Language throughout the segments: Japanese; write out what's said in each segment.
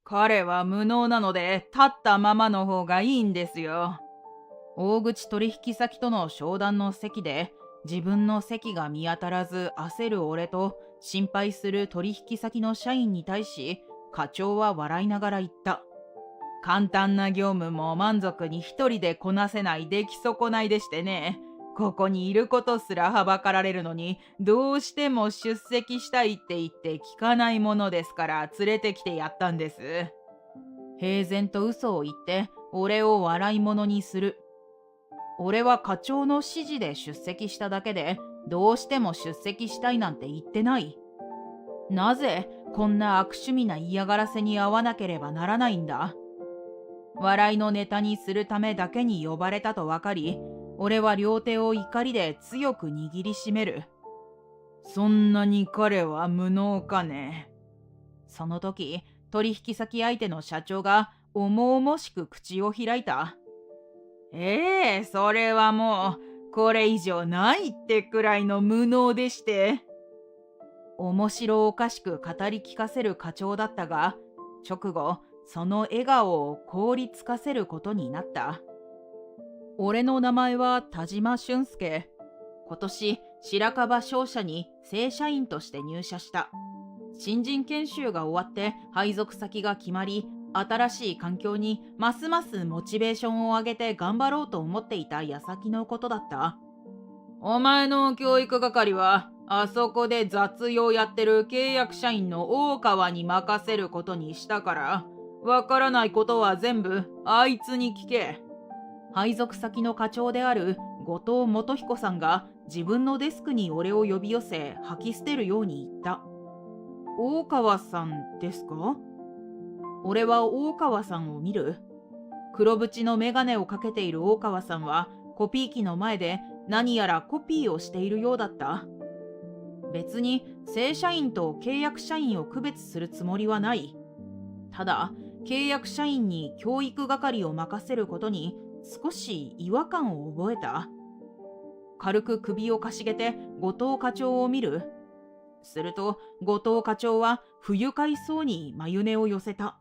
彼は無能なので立ったままの方がいいんですよ。大口取引先との商談の席で自分の席が見当たらず焦る俺と心配する取引先の社員に対し課長は笑いながら言った。簡単な業務も満足に一人でこなせない出来損ないでしてね。ここにいることすらはばかられるのに、どうしても出席したいって言って聞かないものですから連れてきてやったんです。平然と嘘を言って俺を笑い物にする。俺は課長の指示で出席しただけで、どうしても出席したいなんて言ってない。なぜこんな悪趣味な嫌がらせに遭わなければならないんだ。笑いのネタにするためだけに呼ばれたと分かり、俺は両手を怒りで強く握りしめる。そんなに彼は無能かね。その時、取引先相手の社長が重々しく口を開いた。それはもう、これ以上ないってくらいの無能でして。面白おかしく語り聞かせる課長だったが、直後、その笑顔を凍りつかせることになった。俺の名前は田島俊介。今年、白樺商社に正社員として入社した。新人研修が終わって配属先が決まり、新しい環境にますますモチベーションを上げて頑張ろうと思っていた矢先のことだった。お前の教育係は、あそこで雑用やってる契約社員の大川に任せることにしたから、わからないことは全部あいつに聞け。配属先の課長である後藤元彦さんが自分のデスクに俺を呼び寄せ吐き捨てるように言った。大川さんですか？俺は大川さんを見る。黒縁のメガネをかけている大川さんはコピー機の前で何やらコピーをしているようだった。別に正社員と契約社員を区別するつもりはない。ただ、契約社員に教育係を任せることに少し違和感を覚えた。軽く首をかしげて後藤課長を見る。すると後藤課長は不愉快そうに眉根を寄せた。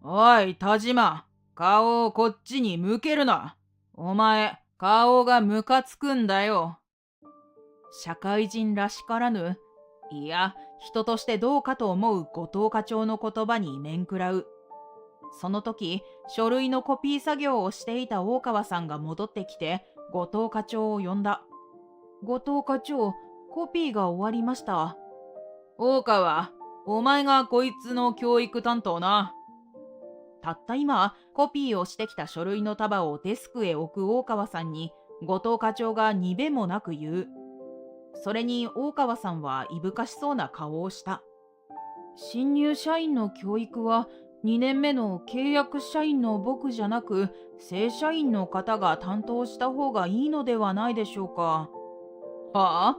おい、田島、顔をこっちに向けるな。お前、顔がムカつくんだよ。社会人らしからぬ、いや、人としてどうかと思う後藤課長の言葉に面食らう。その時、書類のコピー作業をしていた大川さんが戻ってきて、後藤課長を呼んだ。後藤課長、コピーが終わりました。大川、お前がこいつの教育担当な。たった今、コピーをしてきた書類の束をデスクへ置く大川さんに、後藤課長がにべもなく言う。それに大川さんはいぶかしそうな顔をした。新入社員の教育は2年目の契約社員の僕じゃなく正社員の方が担当した方がいいのではないでしょうか。はあ、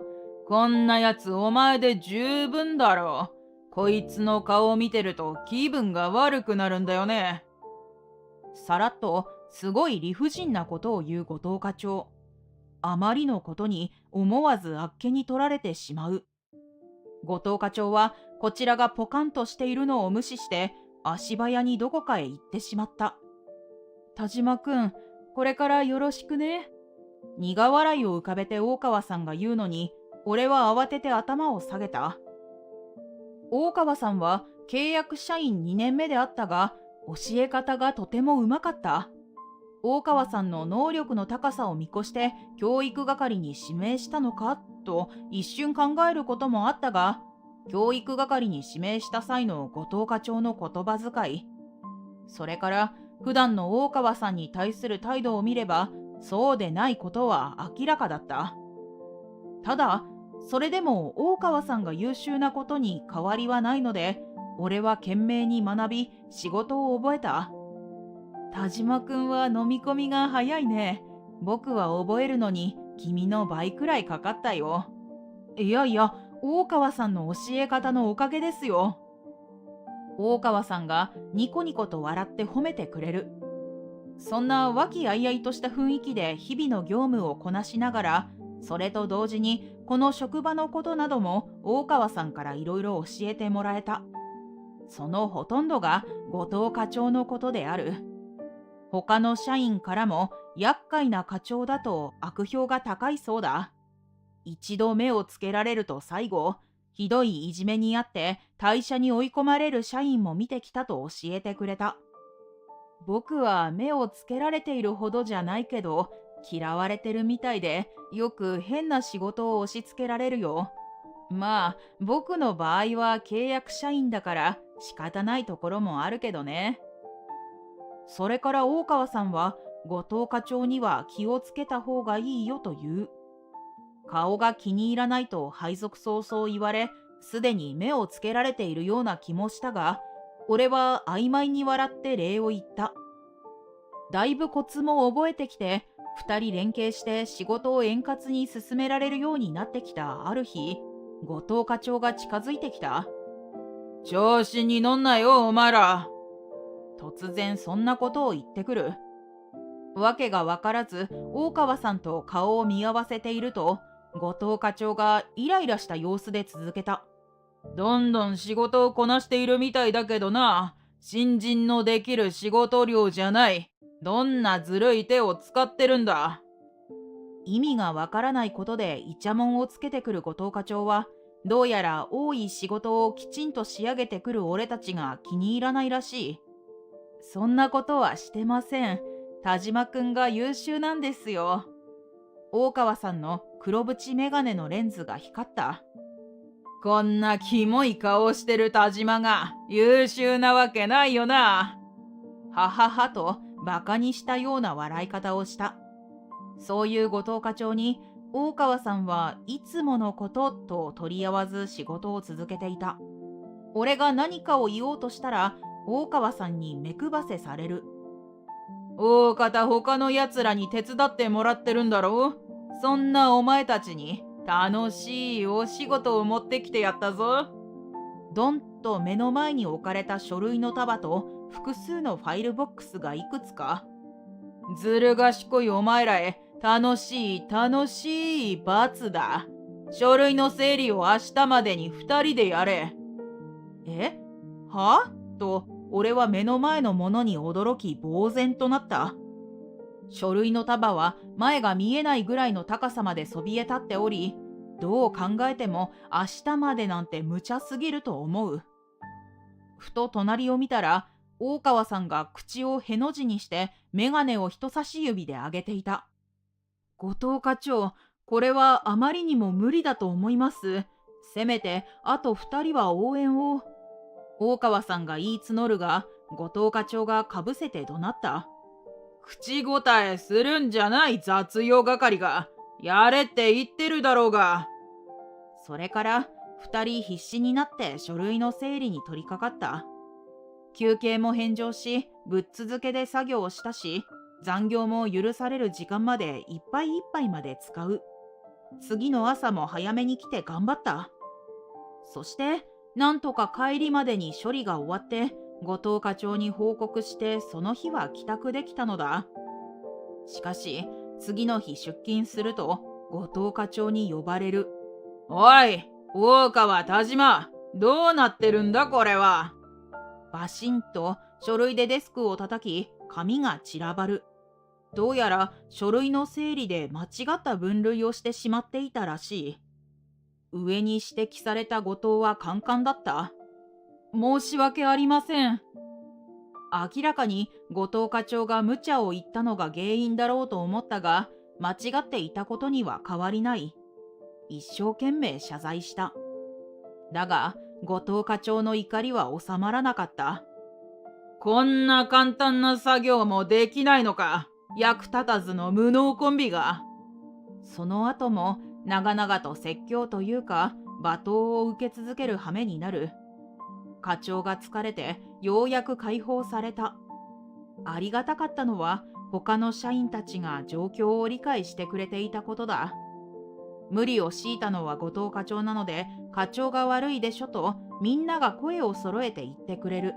こんなやつお前で十分だろう。こいつの顔を見てると気分が悪くなるんだよね。さらっとすごい理不尽なことを言う後藤課長。あまりのことに思わずあっけに取られてしまう。後藤課長はこちらがポカンとしているのを無視して足早にどこかへ行ってしまった。田島くん、これからよろしくね。苦笑いを浮かべて大川さんが言うのに、俺は慌てて頭を下げた。大川さんは契約社員2年目であったが、教え方がとてもうまかった。大川さんの能力の高さを見越して教育係に指名したのかと一瞬考えることもあったが、教育係に指名した際の後藤課長の言葉遣い、それから普段の大川さんに対する態度を見れば、そうでないことは明らかだった。ただ、それでも大川さんが優秀なことに変わりはないので、俺は懸命に学び仕事を覚えた。田島くんは飲み込みが早いね。僕は覚えるのに君の倍くらいかかったよ。いやいや、大川さんの教え方のおかげですよ。大川さんがニコニコと笑って褒めてくれる。そんな和気あいあいとした雰囲気で日々の業務をこなしながら、それと同時にこの職場のことなども大川さんからいろいろ教えてもらえた。そのほとんどが後藤課長のことである。他の社員からも厄介な課長だと悪評が高いそうだ。一度目をつけられると最後、ひどいいじめにあって退社に追い込まれる社員も見てきたと教えてくれた。僕は目をつけられているほどじゃないけど、嫌われてるみたいで、よく変な仕事を押し付けられるよ。まあ、僕の場合は契約社員だから仕方ないところもあるけどね。それから大川さんは、後藤課長には気をつけた方がいいよと言う。顔が気に入らないと配属早々言われ、すでに目をつけられているような気もしたが、俺は曖昧に笑って礼を言った。だいぶコツも覚えてきて、二人連携して仕事を円滑に進められるようになってきたある日、後藤課長が近づいてきた。調子に乗んなよ、お前ら。突然そんなことを言ってくる。わけがわからず、大川さんと顔を見合わせていると、後藤課長がイライラした様子で続けた。どんどん仕事をこなしているみたいだけどな、新人のできる仕事量じゃない。どんなずるい手を使ってるんだ。意味がわからないことでイチャモンをつけてくる後藤課長は、どうやら多い仕事をきちんと仕上げてくる俺たちが気に入らないらしい。そんなことはしてません。田島くんが優秀なんですよ。大川さんの黒縁メガネのレンズが光った。こんなキモい顔をしてる田島が優秀なわけないよな。はははとバカにしたような笑い方をした。そういう後藤課長に大川さんはいつものことと取り合わず仕事を続けていた。俺が何かを言おうとしたら大川さんに目配せされる。大方他のやつらに手伝ってもらってるんだろう。そんなお前たちに楽しいお仕事を持ってきてやったぞ。ドンと目の前に置かれた書類の束と複数のファイルボックスがいくつか。ずる賢いお前らへ楽しい罰だ。書類の整理を明日までに2人でやれ。え？は？と俺は目の前のものに驚き呆然となった。書類の束は前が見えないぐらいの高さまでそびえ立っており、どう考えても明日までなんて無茶すぎると思う。ふと隣を見たら、大川さんが口をへの字にしてメガネを人差し指で上げていた。後藤課長、これはあまりにも無理だと思います。せめてあと2人は応援を。大川さんが言い募るが、後藤課長がかぶせて怒鳴った。口答えするんじゃない雑用係が。やれって言ってるだろうが。それから2人必死になって書類の整理に取り掛かった。休憩も返上し、ぶっ続けで作業をしたし、残業も許される時間までいっぱいいっぱいまで使う。次の朝も早めに来て頑張った。そして、なんとか帰りまでに処理が終わって、後藤課長に報告してその日は帰宅できたのだ。しかし、次の日出勤すると、後藤課長に呼ばれる。おい、大川田島、どうなってるんだこれは。バシンと書類でデスクを叩き、紙が散らばる。どうやら書類の整理で間違った分類をしてしまっていたらしい。上に指摘された後藤はカンカンだった。申し訳ありません。明らかに後藤課長が無茶を言ったのが原因だろうと思ったが、間違っていたことには変わりない。一生懸命謝罪した。だが、後藤課長の怒りは収まらなかった。こんな簡単な作業もできないのか、役立たずの無能コンビが。その後も長々と説教というか罵倒を受け続ける羽目になる。課長が疲れてようやく解放された。ありがたかったのは他の社員たちが状況を理解してくれていたことだ。無理を強いたのは後藤課長なので、課長が悪いでしょとみんなが声を揃えて言ってくれる。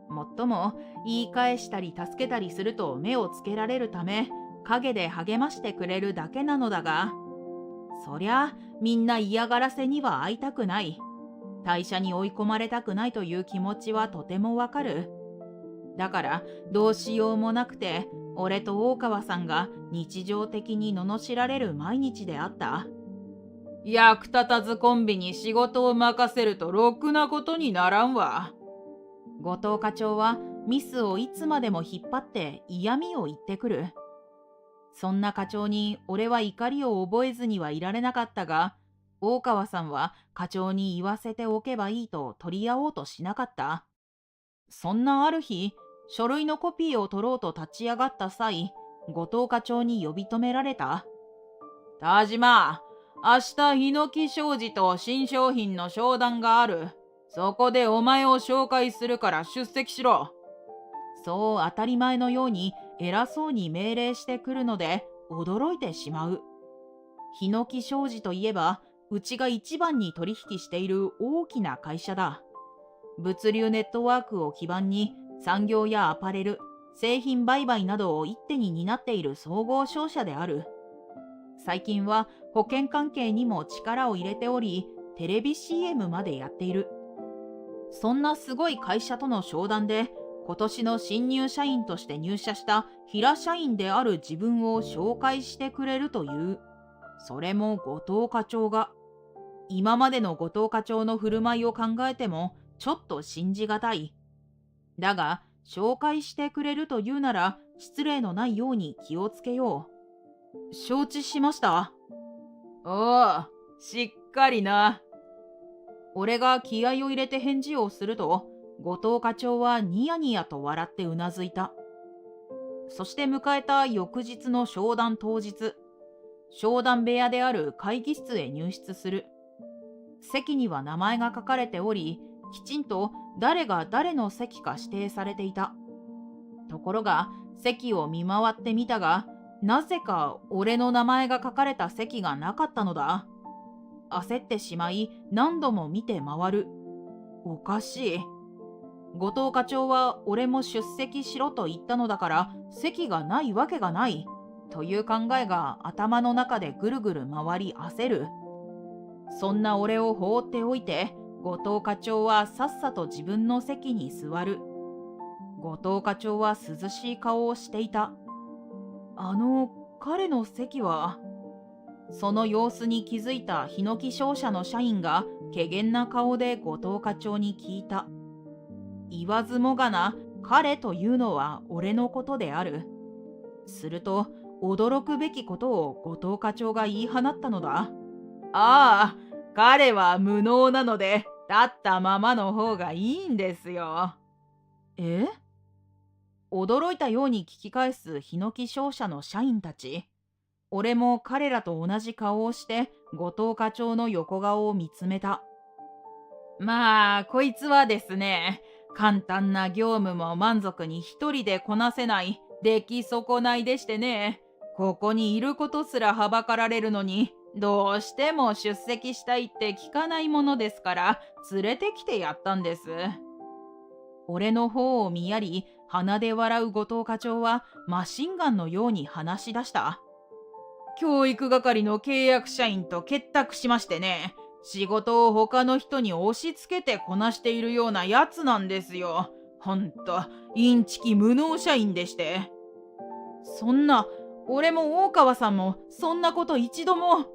もっとも言い返したり助けたりすると目をつけられるため、陰で励ましてくれるだけなのだが、そりゃみんな嫌がらせには会いたくない。退社に追い込まれたくないという気持ちはとてもわかる。だからどうしようもなくて、俺と大川さんが日常的に罵られる毎日であった。役立たずコンビに仕事を任せるとろくなことにならんわ。後藤課長はミスをいつまでも引っ張って嫌味を言ってくる。そんな課長に俺は怒りを覚えずにはいられなかったが、大川さんは課長に言わせておけばいいと取り合おうとしなかった。そんなある日、書類のコピーを取ろうと立ち上がった際、後藤課長に呼び止められた。田島、明日ヒノキ商事と新商品の商談がある。そこでお前を紹介するから出席しろ。そう当たり前のように偉そうに命令してくるので驚いてしまう。ヒノキ商事といえば、うちが一番に取引している大きな会社だ。物流ネットワークを基盤に産業やアパレル、製品売買などを一手に担っている総合商社である。最近は保険関係にも力を入れており、テレビ CM までやっている。そんなすごい会社との商談で、今年の新入社員として入社した平社員である自分を紹介してくれるという。それも後藤課長が。今までの後藤課長の振る舞いを考えてもちょっと信じがたい。だが、紹介してくれるというなら失礼のないように気をつけよう。承知しました。おお、しっかりな。俺が気合を入れて返事をすると、後藤課長はニヤニヤと笑ってうなずいた。そして迎えた翌日の商談当日、商談部屋である会議室へ入室する。席には名前が書かれており、きちんと誰が誰の席か指定されていた。ところが、席を見回ってみたが、なぜか俺の名前が書かれた席がなかったのだ。焦ってしまい何度も見て回る。おかしい。後藤課長は俺も出席しろと言ったのだから席がないわけがないという考えが頭の中でぐるぐる回り焦る。そんな俺を放っておいて後藤課長はさっさと自分の席に座る。後藤課長は涼しい顔をしていた。彼の席は。その様子に気づいたヒノキ商社の社員が怪げな顔で後藤課長に聞いた。言わずもがな、彼というのは俺のことである。すると驚くべきことを後藤課長が言い放ったのだ。ああ、彼は無能なので立ったままの方がいいんですよ。え？驚いたように聞き返すヒノキ商社の社員たち。俺も彼らと同じ顔をして後藤課長の横顔を見つめた。まあ、こいつはですね、簡単な業務も満足に一人でこなせない出来損ないでしてね、ここにいることすらはばかられるのに、どうしても出席したいって聞かないものですから、連れてきてやったんです。俺の方を見やり、鼻で笑う後藤課長はマシンガンのように話し出した。教育係の契約社員と結託しましてね、仕事を他の人に押し付けてこなしているようなやつなんですよ。ほんと、インチキ無能社員でして。そんな、俺も大川さんもそんなこと一度も。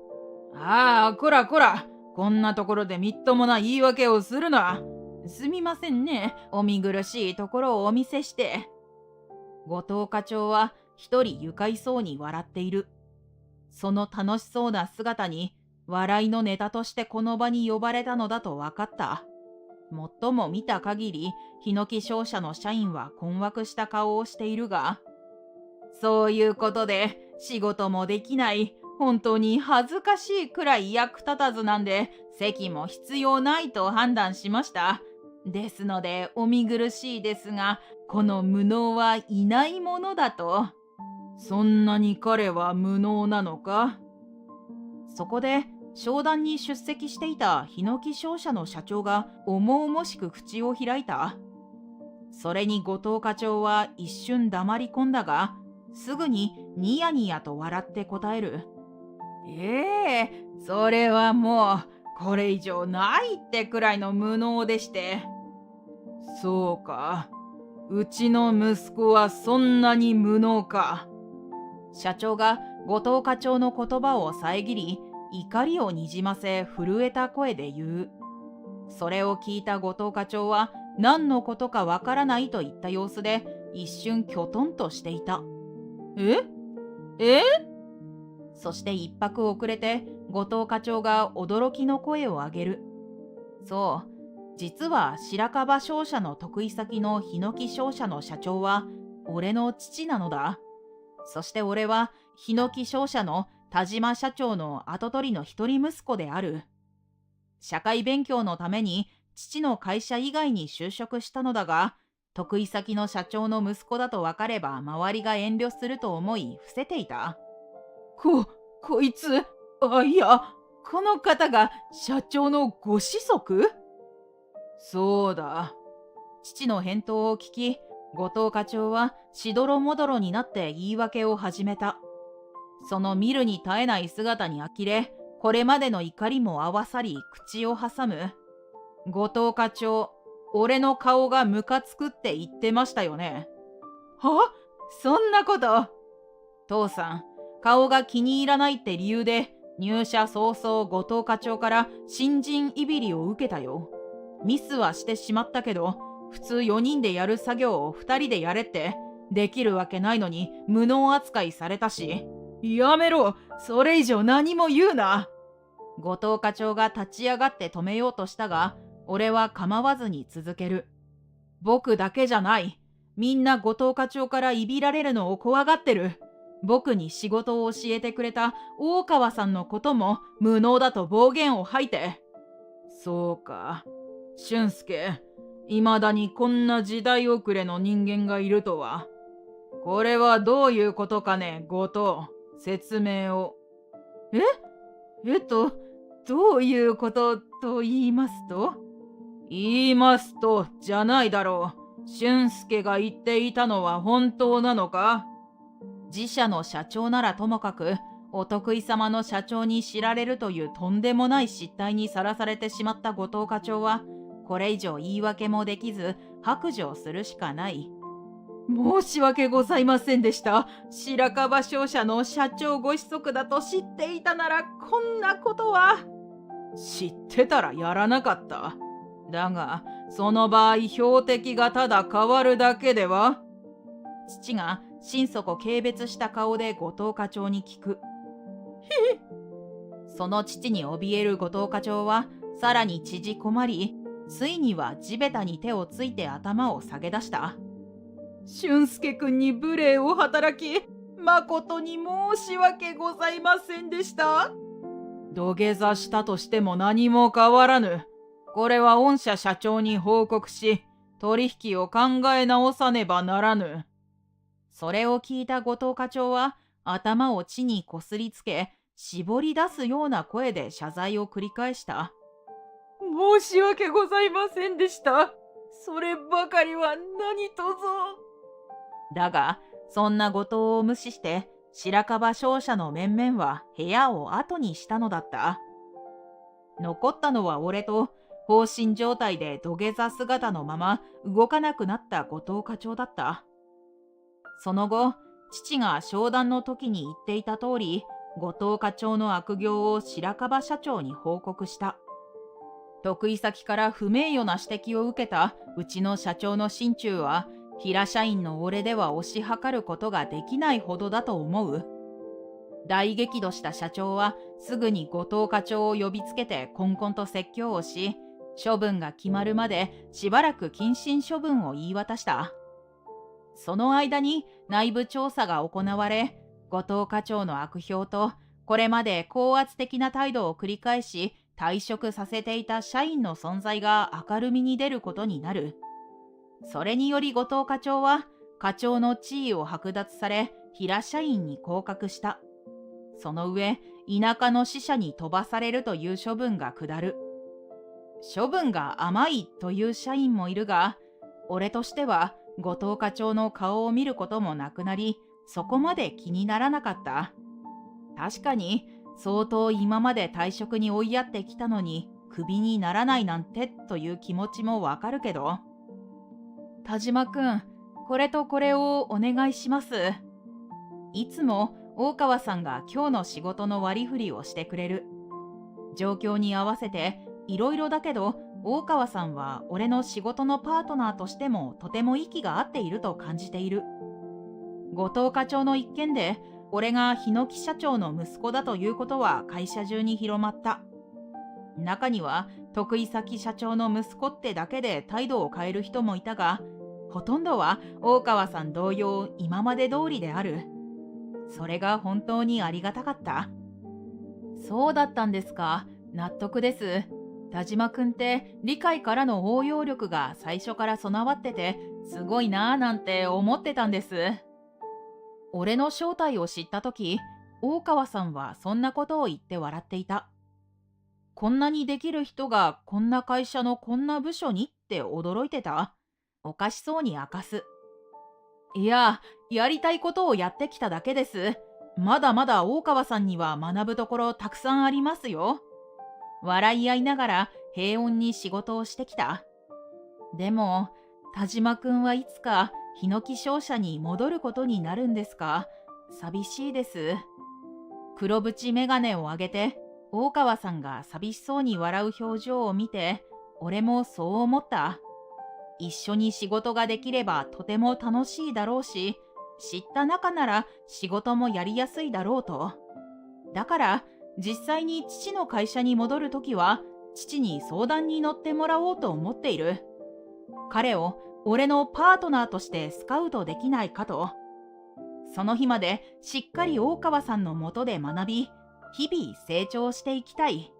ああ、こらこら、こんなところでみっともない言い訳をするな。すみませんね、お見苦しいところをお見せして。後藤課長は一人愉快そうに笑っている。その楽しそうな姿に笑いのネタとしてこの場に呼ばれたのだと分かった。もっとも見た限り、ヒノキ商社の社員は困惑した顔をしているが、そういうことで仕事もできない、本当に恥ずかしいくらい役立たずなんで、席も必要ないと判断しました。ですのでお見苦しいですが、この無能はいないものだと。そんなに彼は無能なのか？そこで商談に出席していたヒノキ商社の社長が重々しく口を開いた。それに後藤課長は一瞬黙り込んだが、すぐにニヤニヤと笑って答える。それはもうこれ以上ないってくらいの無能でして。そうか。うちの息子はそんなに無能か。社長が後藤課長の言葉を遮り、怒りをにじませ震えた声で言う。それを聞いた後藤課長は何のことかわからないといった様子で一瞬きょとんとしていた。ええそして一拍遅れて後藤課長が驚きの声を上げる。そう、実は白樺商社の得意先のヒノキ商社の社長は俺の父なのだ。そして俺はヒノキ商社の田島社長の跡取りの一人息子である。社会勉強のために父の会社以外に就職したのだが、得意先の社長の息子だと分かれば周りが遠慮すると思い伏せていた。こいつ、いや、この方が社長のご子息？そうだ。父の返答を聞き、後藤課長はしどろもどろになって言い訳を始めた。その見るに耐えない姿に呆れ、これまでの怒りも合わさり口を挟む。後藤課長、俺の顔がムカつくって言ってましたよね。は？そんなこと。父さん、顔が気に入らないって理由で入社早々後藤課長から新人いびりを受けたよ。ミスはしてしまったけど、普通4人でやる作業を2人でやれってできるわけないのに無能扱いされたし。やめろ、それ以上何も言うな。後藤課長が立ち上がって止めようとしたが、俺は構わずに続ける。僕だけじゃない。みんな後藤課長からいびられるのを怖がってる。僕に仕事を教えてくれた大川さんのことも無能だと暴言を吐いて。そうか。俊介、いまだにこんな時代遅れの人間がいるとは。これはどういうことかね、後藤。説明を。どういうことと言いますと？言いますと、じゃないだろう。俊介が言っていたのは本当なのか？自社の社長ならともかく、お得意様の社長に知られるというとんでもない失態にさらされてしまった後藤課長は、これ以上言い訳もできず、白状するしかない。申し訳ございませんでした。白樺商社の社長ご子息だと知っていたならこんなことは。知ってたらやらなかった。だが、その場合標的がただ変わるだけでは？父が心底軽蔑した顔で後藤課長に聞く。その父に怯える後藤課長はさらに縮こまり、ついには地べたに手をついて頭を下げ出した。俊介くんに無礼を働き、誠に申し訳ございませんでした。土下座したとしても何も変わらぬ。これは御社社長に報告し、取引を考え直さねばならぬ。それを聞いた後藤課長は頭を地にこすりつけ、絞り出すような声で謝罪を繰り返した。申し訳ございませんでした。そればかりは何とぞ。だが、そんな後藤を無視して白樺商社の面々は部屋を後にしたのだった。残ったのは俺と、放心状態で土下座姿のまま動かなくなった後藤課長だった。その後、父が商談の時に言っていた通り、後藤課長の悪行を白樺社長に報告した。得意先から不名誉な指摘を受けたうちの社長の心中は、平社員の俺では推し量ることができないほどだと思う。大激怒した社長はすぐに後藤課長を呼びつけてこんこんと説教をし、処分が決まるまでしばらく謹慎処分を言い渡した。その間に内部調査が行われ、後藤課長の悪評とこれまで高圧的な態度を繰り返し退職させていた社員の存在が明るみに出ることになる。それにより後藤課長は課長の地位を剥奪され、平社員に降格した。その上、田舎の支社に飛ばされるという処分が下る。処分が甘いという社員もいるが、俺としては後藤課長の顔を見ることもなくなり、そこまで気にならなかった。確かに相当今まで退職に追いやってきたのにクビにならないなんてという気持ちもわかるけど。田島くん、これとこれをお願いします。いつも大川さんが今日の仕事の割り振りをしてくれる。状況に合わせていろいろだけど、大川さんは俺の仕事のパートナーとしてもとても息が合っていると感じている。後藤課長の一件で俺が日野木社長の息子だということは会社中に広まった。中には得意先社長の息子ってだけで態度を変える人もいたが、ほとんどは大川さん同様今まで通りである。それが本当にありがたかった。そうだったんですか。納得です。田島くんって理解からの応用力が最初から備わっててすごいなぁなんて思ってたんです。俺の正体を知った時、大川さんはそんなことを言って笑っていた。こんなにできる人がこんな会社のこんな部署にって驚いてた。おかしそうに明かす。いや、やりたいことをやってきただけです。まだまだ大川さんには学ぶところたくさんありますよ。笑い合いながら平穏に仕事をしてきた。でも、田島くんはいつかヒノキ商社に戻ることになるんですか？寂しいです。黒縁メガネを上げて、大川さんが寂しそうに笑う表情を見て、俺もそう思った。一緒に仕事ができればとても楽しいだろうし、知った仲なら仕事もやりやすいだろうと。だから実際に父の会社に戻るときは、父に相談に乗ってもらおうと思っている。彼を俺のパートナーとしてスカウトできないかと。その日までしっかり大川さんのもとで学び、日々成長していきたい。